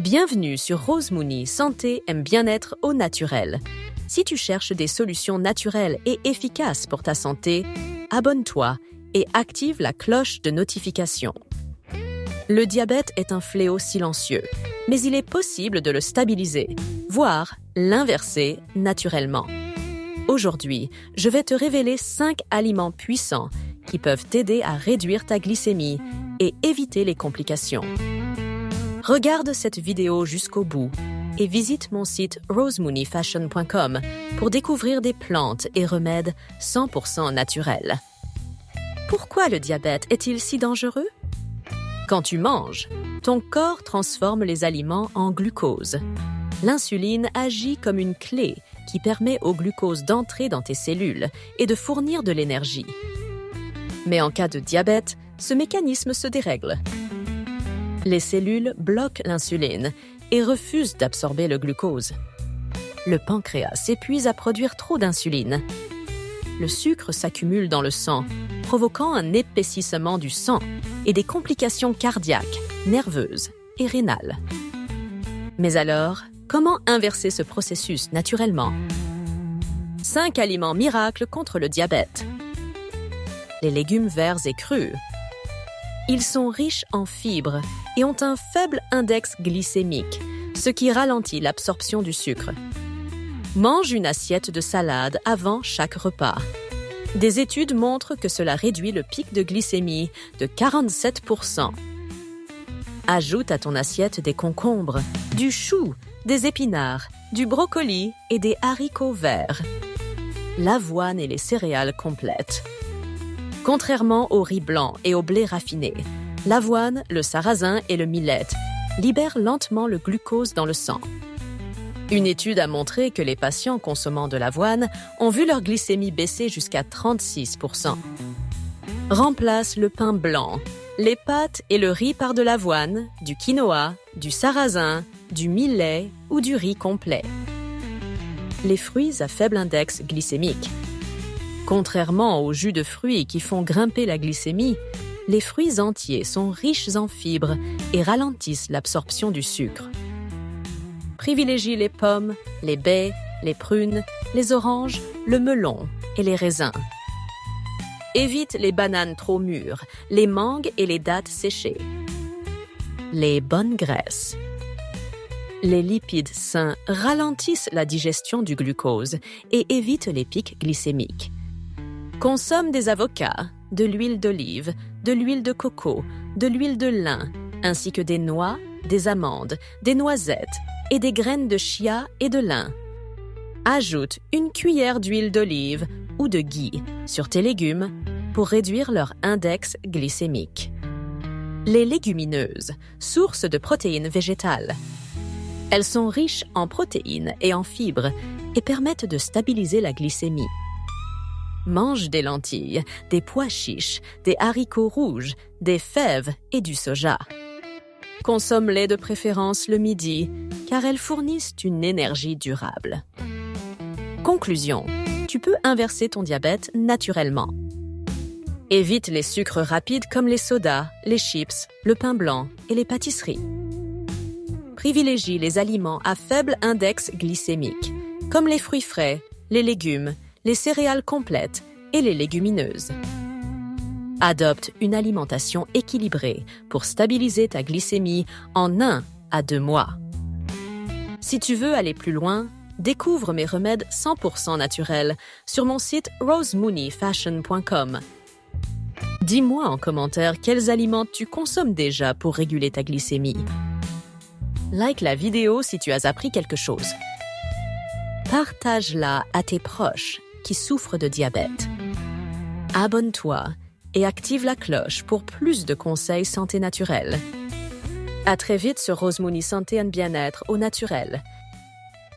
Bienvenue sur Rose Mooney Santé et Bien-être au naturel. Si tu cherches des solutions naturelles et efficaces pour ta santé, abonne-toi et active la cloche de notification. Le diabète est un fléau silencieux, mais il est possible de le stabiliser, voire l'inverser naturellement. Aujourd'hui, je vais te révéler 5 aliments puissants qui peuvent t'aider à réduire ta glycémie et éviter les complications. Regarde cette vidéo jusqu'au bout et visite mon site rosemooneyfashion.com pour découvrir des plantes et remèdes 100% naturels. Pourquoi le diabète est-il si dangereux? Quand tu manges, ton corps transforme les aliments en glucose. L'insuline agit comme une clé qui permet au glucose d'entrer dans tes cellules et de fournir de l'énergie. Mais en cas de diabète, ce mécanisme se dérègle. Les cellules bloquent l'insuline et refusent d'absorber le glucose. Le pancréas s'épuise à produire trop d'insuline. Le sucre s'accumule dans le sang, provoquant un épaississement du sang et des complications cardiaques, nerveuses et rénales. Mais alors, comment inverser ce processus naturellement? 5 aliments miracles contre le diabète. Les légumes verts et crus. Ils sont riches en fibres et ont un faible index glycémique, ce qui ralentit l'absorption du sucre. Mange une assiette de salade avant chaque repas. Des études montrent que cela réduit le pic de glycémie de 47%. Ajoute à ton assiette des concombres, du chou, des épinards, du brocoli et des haricots verts. L'avoine et les céréales complètes. Contrairement au riz blanc et au blé raffiné, l'avoine, le sarrasin et le millet libèrent lentement le glucose dans le sang. Une étude a montré que les patients consommant de l'avoine ont vu leur glycémie baisser jusqu'à 36%. Remplace le pain blanc, les pâtes et le riz par de l'avoine, du quinoa, du sarrasin, du millet ou du riz complet. Les fruits à faible index glycémique. Contrairement aux jus de fruits qui font grimper la glycémie, les fruits entiers sont riches en fibres et ralentissent l'absorption du sucre. Privilégie les pommes, les baies, les prunes, les oranges, le melon et les raisins. Évite les bananes trop mûres, les mangues et les dattes séchées. Les bonnes graisses. Les lipides sains ralentissent la digestion du glucose et évitent les pics glycémiques. Consomme des avocats, de l'huile d'olive, de l'huile de coco, de l'huile de lin, ainsi que des noix, des amandes, des noisettes et des graines de chia et de lin. Ajoute une cuillère d'huile d'olive ou de ghee sur tes légumes pour réduire leur index glycémique. Les légumineuses, source de protéines végétales. Elles sont riches en protéines et en fibres et permettent de stabiliser la glycémie. Mange des lentilles, des pois chiches, des haricots rouges, des fèves et du soja. Consomme-les de préférence le midi, car elles fournissent une énergie durable. Conclusion, tu peux inverser ton diabète naturellement. Évite les sucres rapides comme les sodas, les chips, le pain blanc et les pâtisseries. Privilégie les aliments à faible index glycémique, comme les fruits frais, les légumes, les céréales complètes et les légumineuses. Adopte une alimentation équilibrée pour stabiliser ta glycémie en 1 à 2 mois. Si tu veux aller plus loin, découvre mes remèdes 100% naturels sur mon site rosemooneyfashion.com. Dis-moi en commentaire quels aliments tu consommes déjà pour réguler ta glycémie. Like la vidéo si tu as appris quelque chose. Partage-la à tes proches qui souffrent de diabète. Abonne-toi et active la cloche pour plus de conseils santé naturelle. À très vite sur Rose Mooney Santé et Bien-être au naturel.